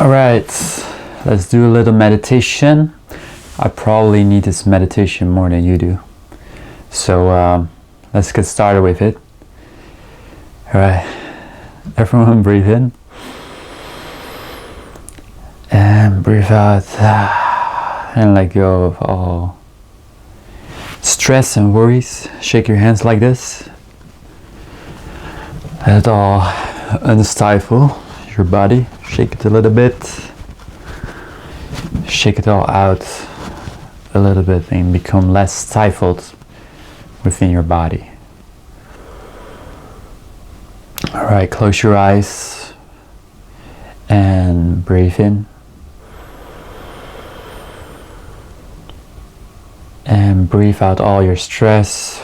Alright, let's do a little meditation. I probably need this meditation more than you do. So let's get started with it. Alright, everyone breathe in. And breathe out. And let go of all stress and worries. Shake your hands like this. Let it all unstifle your body. Shake it a little bit. Shake it all out a little bit and become less stifled within your body. Alright, close your eyes and breathe in. And breathe out all your stress,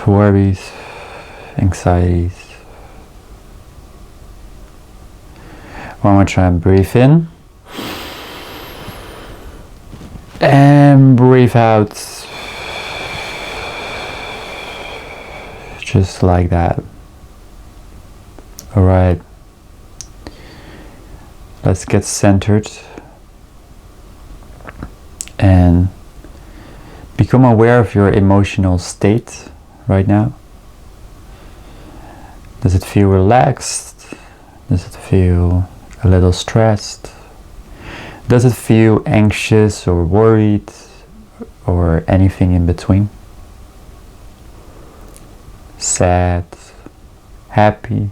worries, anxieties. One more time, breathe in. And breathe out. Just like that. Alright. Let's get centered. And become aware of your emotional state right now. Does it feel relaxed? Does it feel a little stressed? Does it feel anxious or worried or anything in between? Sad, happy,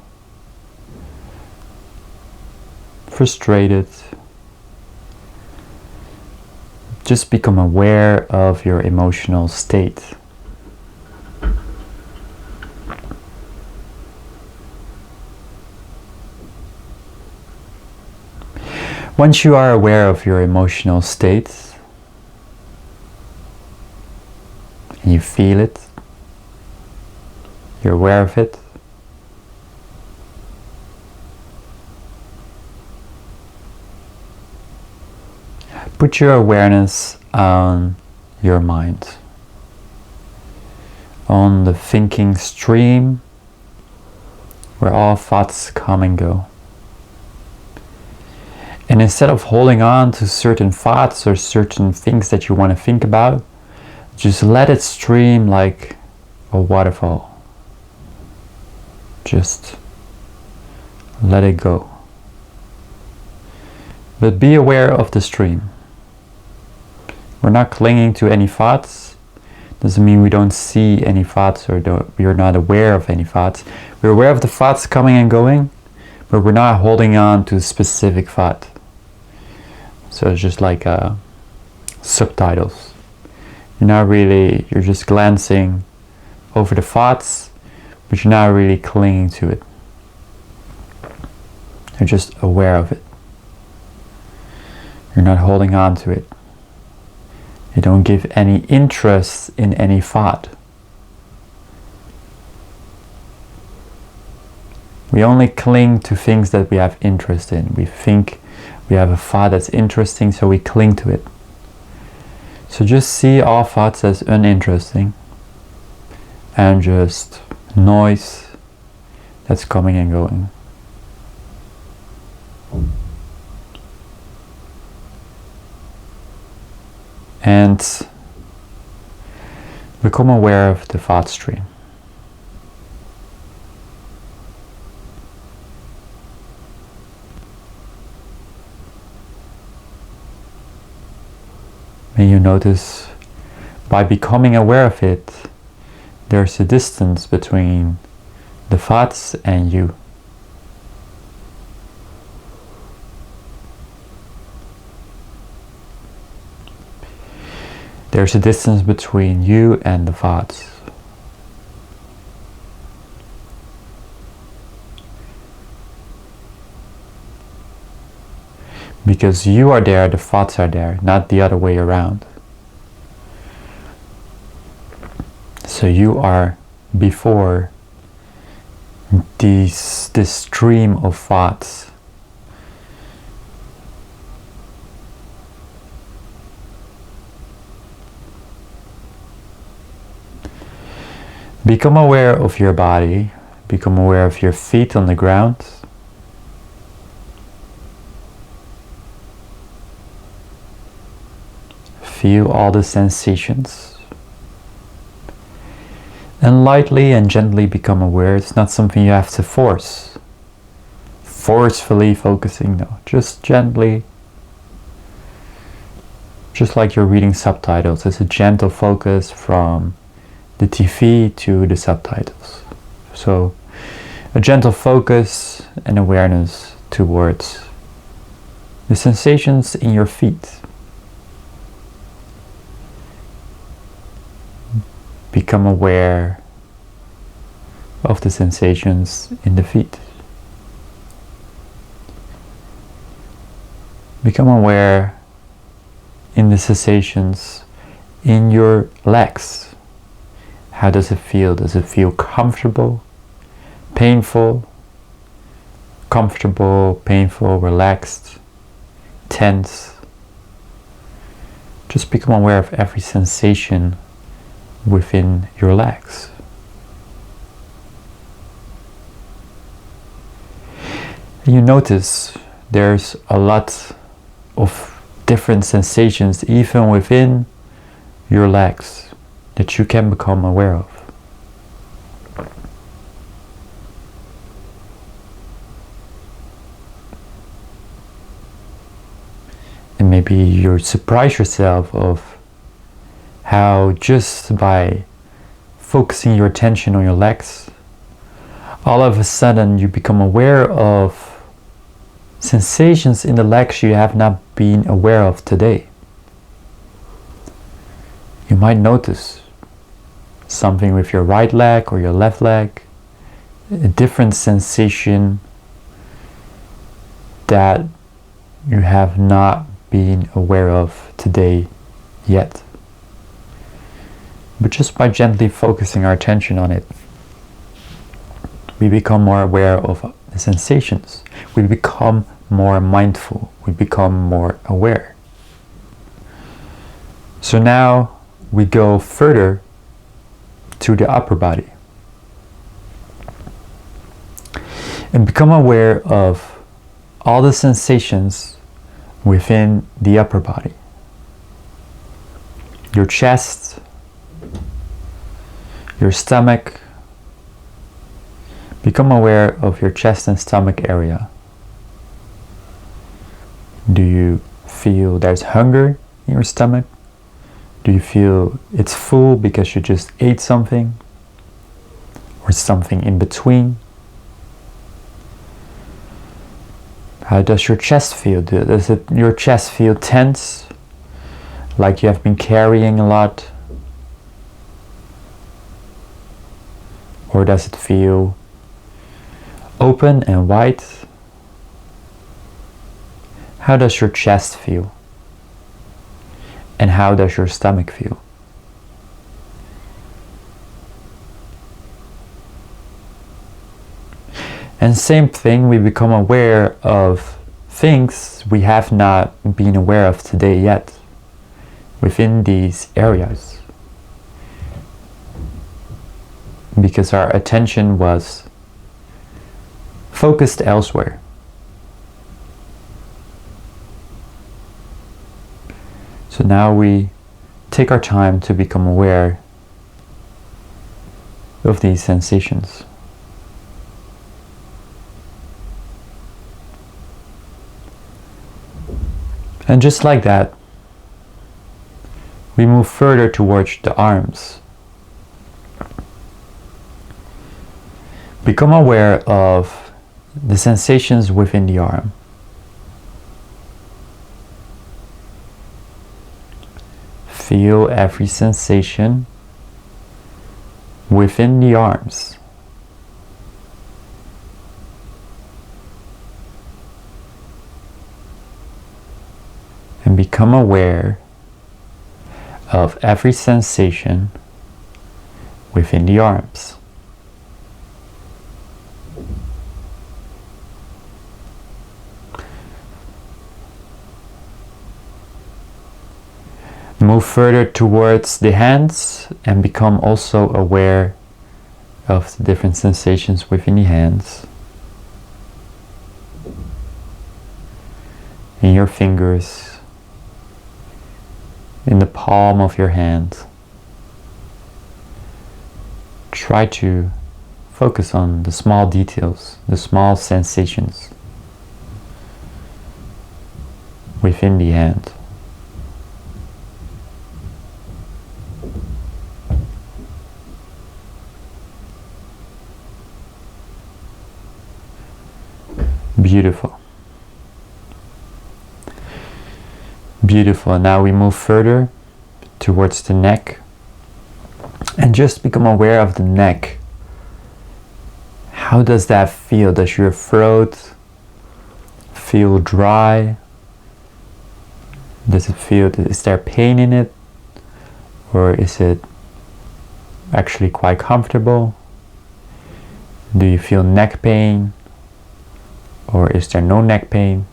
frustrated? Just become aware of your emotional state. Once you are aware of your emotional state and you feel it, you're aware of it, put your awareness on your mind, on the thinking stream where all thoughts come and go. And instead of holding on to certain thoughts or certain things that you want to think about, just let it stream like a waterfall. Just let it go. But be aware of the stream. We're not clinging to any thoughts. Doesn't mean we don't see any thoughts or we're not aware of any thoughts. We're aware of the thoughts coming and going, but we're not holding on to a specific thought. So it's just like subtitles. You're just glancing over the thoughts, but you're not really clinging to it. You're just aware of it. You're not holding on to it. You don't give any interest in any thought. We only cling to things that we have interest in. We think we have a thought that's interesting, so we cling to it. So just see all thoughts as uninteresting and just noise that's coming and going. And become aware of the thought stream. And you notice by becoming aware of it, there's a distance between the thoughts and you. There's a distance between you and the thoughts. Because you are there, the thoughts are there, not the other way around. So you are before this stream of thoughts. Become aware of your body, become aware of your feet on the ground. Feel all the sensations. And lightly and gently become aware. It's not something you have to forcefully focusing, no. Just gently. Just like you're reading subtitles. It's a gentle focus from the TV to the subtitles. So a gentle focus and awareness towards the sensations in your feet. Become aware of the sensations in the feet. Become aware in the sensations in your legs. How does it feel? Does it feel comfortable, painful, comfortable, painful, relaxed, tense? Just become aware of every sensation within your legs. You notice there's a lot of different sensations even within your legs that you can become aware of. And maybe you surprise yourself of how just by focusing your attention on your legs, all of a sudden you become aware of sensations in the legs you have not been aware of today. You might notice something with your right leg or your left leg, a different sensation that you have not been aware of today yet. But just by gently focusing our attention on it, we become more aware of the sensations. We become more mindful. We become more aware. So now we go further to the upper body and become aware of all the sensations within the upper body. Your chest, your stomach. Become aware of your chest and stomach area. Do you feel there's hunger in your stomach? Do you feel it's full because you just ate something? Or something in between? How does your chest feel? Does your chest feel tense? Like you have been carrying a lot? Or does it feel open and wide? How does your chest feel? And how does your stomach feel? And same thing, we become aware of things we have not been aware of today yet within these areas. Because our attention was focused elsewhere. So now we take our time to become aware of these sensations. And just like that, we move further towards the arms. Become aware of the sensations within the arm. Feel every sensation within the arms. And become aware of every sensation within the arms. Move further towards the hands and become also aware of the different sensations within the hands. In your fingers, in the palm of your hand. Try to focus on the small details, the small sensations within the hand. Beautiful. Beautiful. Now we move further towards the neck and just become aware of the neck. How does that feel? Does your throat feel dry? Does it feel, is there pain in it? Or is it actually quite comfortable? Do you feel neck pain? Or is there no neck pain?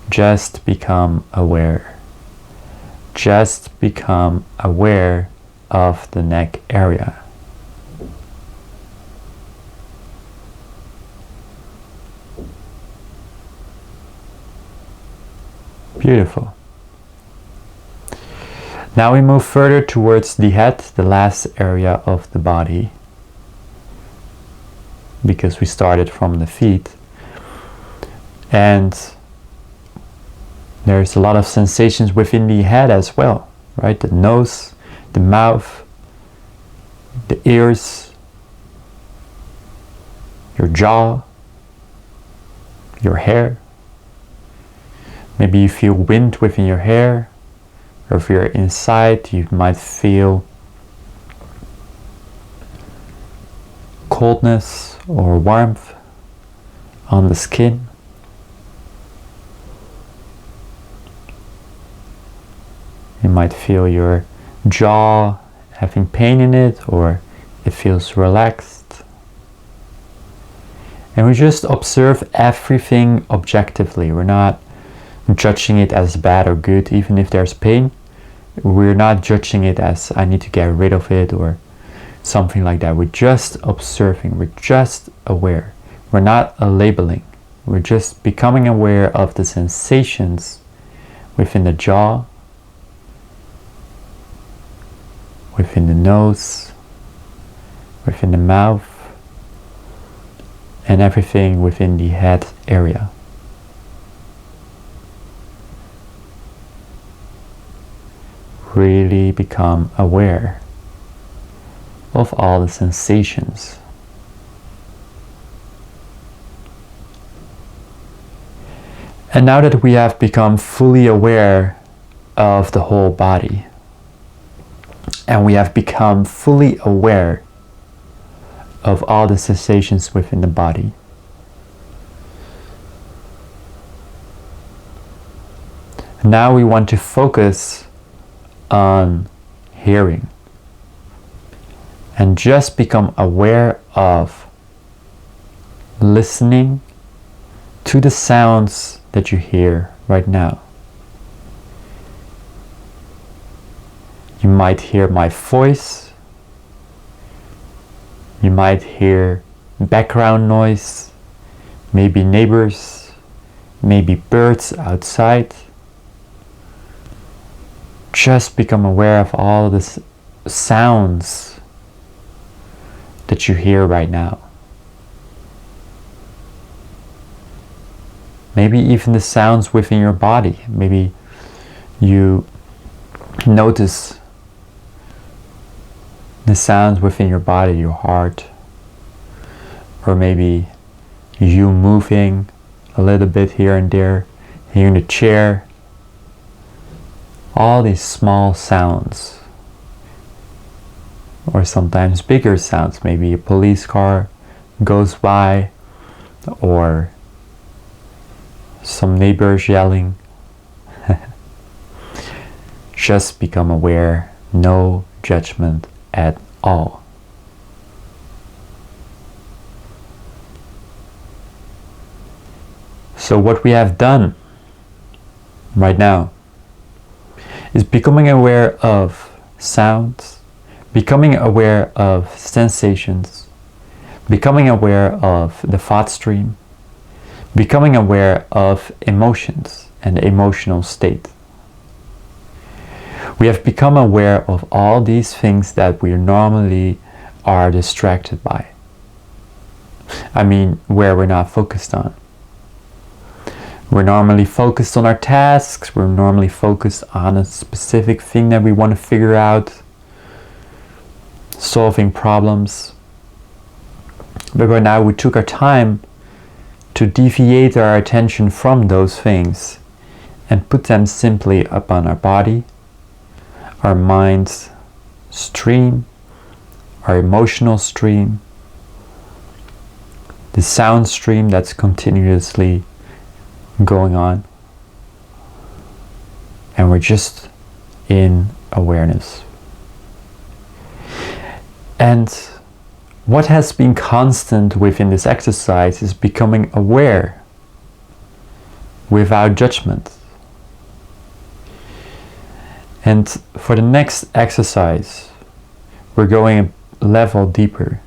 Just become aware. Just become aware of the neck area. Beautiful. Now we move further towards the head, the last area of the body, because we started from the feet. And there's a lot of sensations within the head as well, right? The nose, the mouth, the ears, your jaw, your hair. Maybe you feel wind within your hair, or if you're inside, you might feel coldness or warmth on the skin. You might feel your jaw having pain in it, or it feels relaxed. And we just observe everything objectively. We're not judging it as bad or good. Even if there's pain, we're not judging it as I need to get rid of it or something like that. We're just observing. We're just aware. We're not labeling. We're just becoming aware of the sensations within the jaw, within the nose, within the mouth, and everything within the head area. Really become aware of all the sensations. And now that we have become fully aware of the whole body, and we have become fully aware of all the sensations within the body, now we want to focus on hearing and just become aware of listening to the sounds that you hear right now. You might hear my voice. You might hear background noise, maybe neighbors, maybe birds outside. Just become aware of all the sounds that you hear right now. Maybe even the sounds within your body. Maybe you notice the sounds within your body, your heart, or maybe you moving a little bit here and there, here in the chair. All these small sounds, or sometimes bigger sounds. Maybe a police car goes by, or some neighbors yelling. Just become aware, no judgment at all. So what we have done right now is becoming aware of sounds, becoming aware of sensations, becoming aware of the thought stream, becoming aware of emotions and the emotional state. We have become aware of all these things that we normally are distracted by. I mean, where we're not focused on. We're normally focused on our tasks. We're normally focused on a specific thing that we want to figure out, solving problems. But right now we took our time to deviate our attention from those things and put them simply upon our body, our mind's stream, our emotional stream, the sound stream that's continuously going on. And we're just in awareness. And what has been constant within this exercise is becoming aware without judgment. And for the next exercise, we're going a level deeper,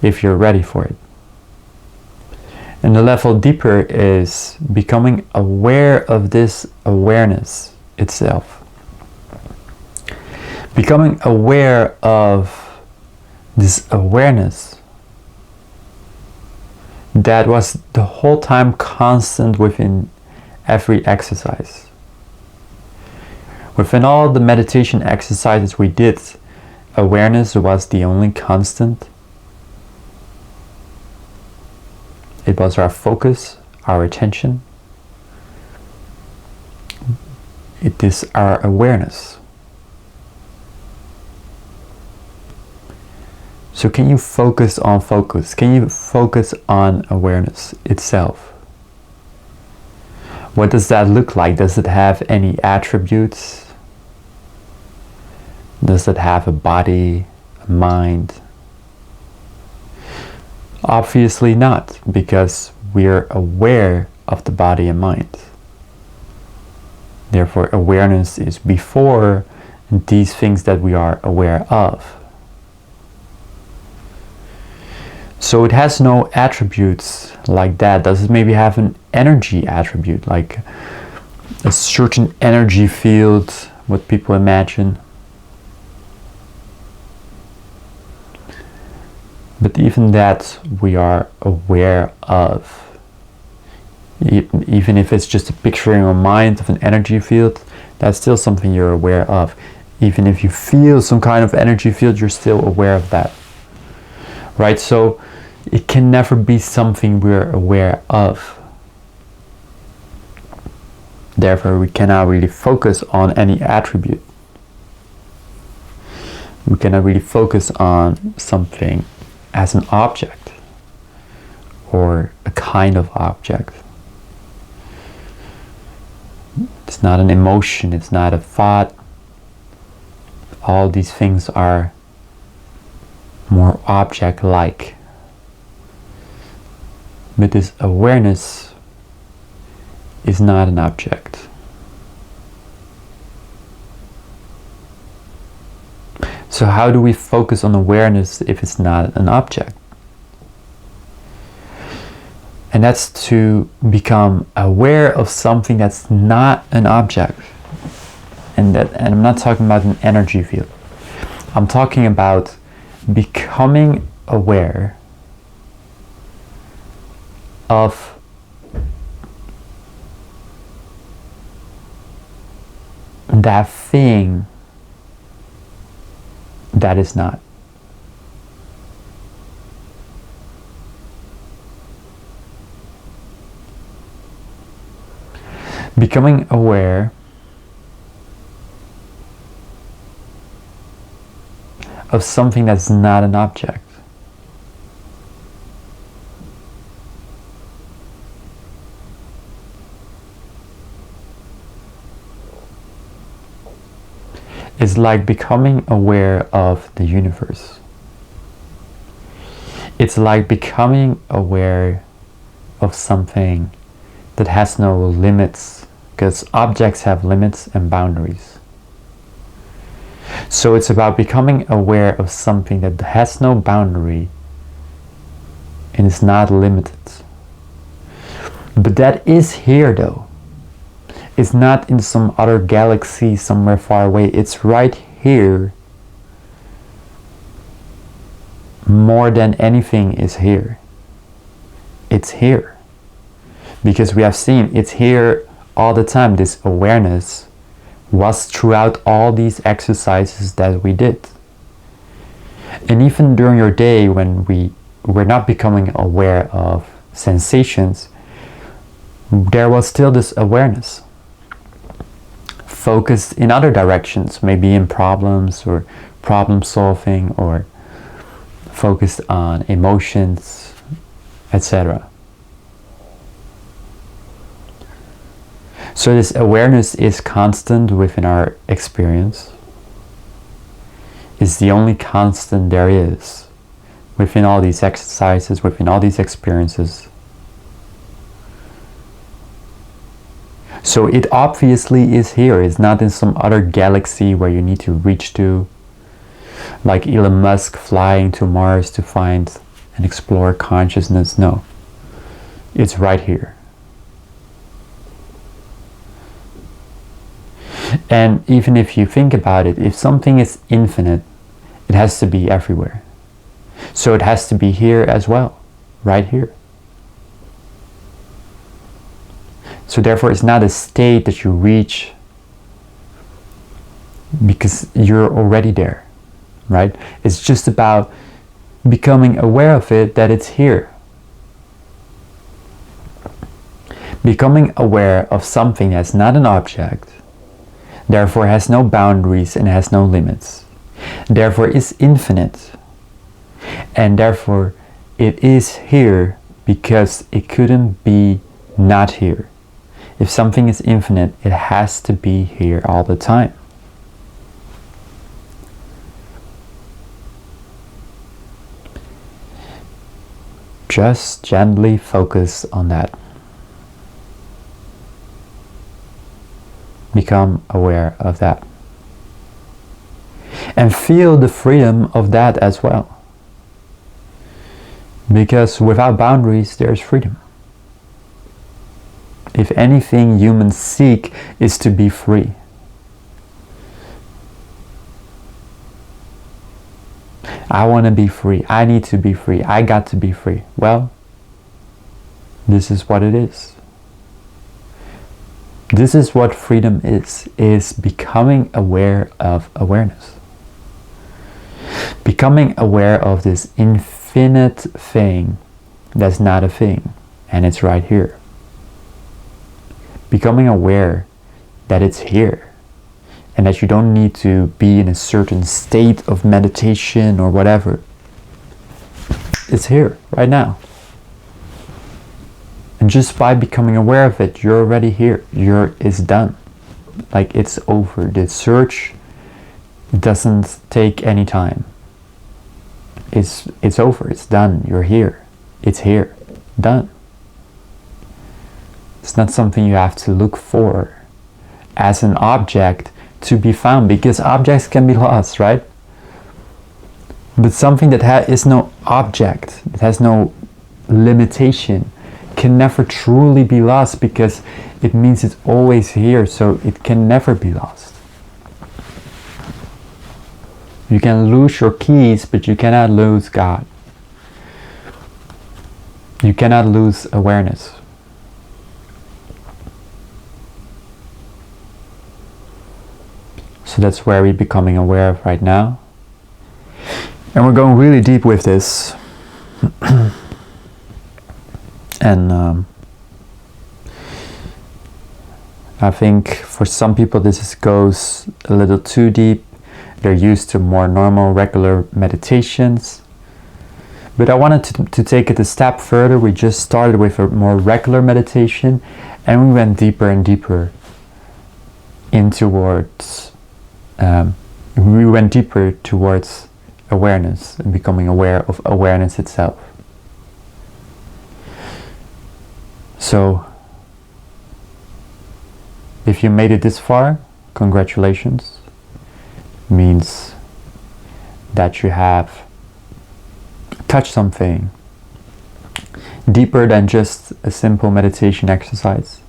if you're ready for it. And the level deeper is becoming aware of this awareness itself. Becoming aware of this awareness that was the whole time constant within every exercise. Within all the meditation exercises we did, awareness was the only constant. It was our focus, our attention. It is our awareness. So can you focus on focus? Can you focus on awareness itself? What does that look like? Does it have any attributes? Does it have a body, a mind? Obviously not, because we are aware of the body and mind. Therefore, awareness is before these things that we are aware of. So it has no attributes like that. Does it maybe have an energy attribute, like a certain energy field, what people imagine? But even that we are aware of. Even if it's just a picture in your mind of an energy field, that's still something you're aware of. Even if you feel some kind of energy field, you're still aware of that. Right? So it can never be something we're aware of. Therefore, we cannot really focus on any attribute. We cannot really focus on something as an object or a kind of object. It's not an emotion, it's not a thought. All these things are more object-like. But this awareness is not an object. So how do we focus on awareness if it's not an object? And that's to become aware of something that's not an object. And I'm not talking about an energy field. I'm talking about becoming aware of that thing that is not. Becoming aware of something that's not an object. It's like becoming aware of the universe. It's like becoming aware of something that has no limits, because objects have limits and boundaries. So it's about becoming aware of something that has no boundary and is not limited. But that is here though. is not in some other galaxy somewhere far away. It's right here. More than anything is here. It's here. Because we have seen it's here all the time. This awareness was throughout all these exercises that we did. And even during your day when we're not becoming aware of sensations, there was still this awareness focused in other directions, maybe in problems or problem solving, or focused on emotions, etc. So this awareness is constant within our experience. It's the only constant there is within all these exercises, within all these experiences. So it obviously is here. It's not in some other galaxy where you need to reach to, like Elon Musk flying to Mars to find and explore consciousness. No, it's right here. And even if you think about it, if something is infinite, it has to be everywhere. So it has to be here as well, right here. So therefore it's not a state that you reach because you're already there, right? It's just about becoming aware of it, that it's here. Becoming aware of something that's not an object, therefore has no boundaries and has no limits, therefore is infinite, and therefore it is here because it couldn't be not here. If something is infinite, it has to be here all the time. Just gently focus on that. Become aware of that. And feel the freedom of that as well. Because without boundaries, there's freedom. If anything humans seek is to be free. I want to be free. I need to be free. I got to be free. Well, this is what it is. This is what freedom is becoming aware of awareness. Becoming aware of this infinite thing that's not a thing, and it's right here. Becoming aware that it's here, and that you don't need to be in a certain state of meditation or whatever. It's here, right now. And just by becoming aware of it, you're already here. It's done. Like, it's over. The search doesn't take any time. It's over. It's done. You're here. It's here. Done. It's not something you have to look for as an object to be found, because objects can be lost, right? But something that is no object, it has no limitation, can never truly be lost, because it means it's always here, so it can never be lost. You can lose your keys, but you cannot lose God. You cannot lose awareness. So that's where we're becoming aware of right now. And we're going really deep with this. And I think for some people this goes a little too deep. They're used to more normal, regular meditations. But I wanted to take it a step further. We just started with a more regular meditation, and we went deeper and deeper towards awareness and becoming aware of awareness itself. So, if you made it this far, congratulations. Means that you have touched something deeper than just a simple meditation exercise.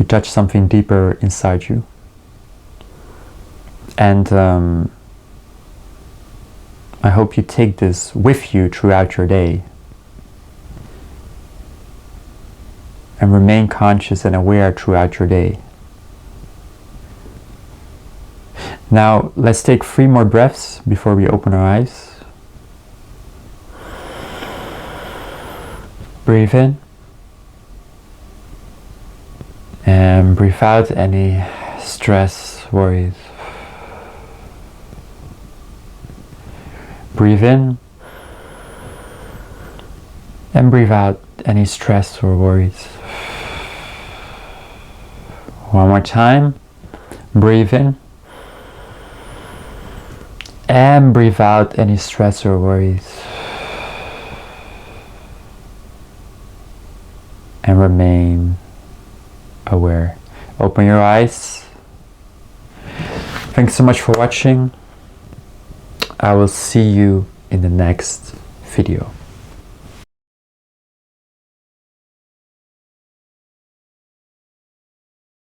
you touch something deeper inside you. And I hope you take this with you throughout your day and remain conscious and aware throughout your day. Now let's take 3 more breaths before we open our eyes. Breathe in and breathe out any stress, worries. Breathe in and breathe out any stress or worries. One more time. Breathe in and breathe out any stress or worries. And remain aware. Open your eyes. Thanks so much for watching. I will see you in the next video.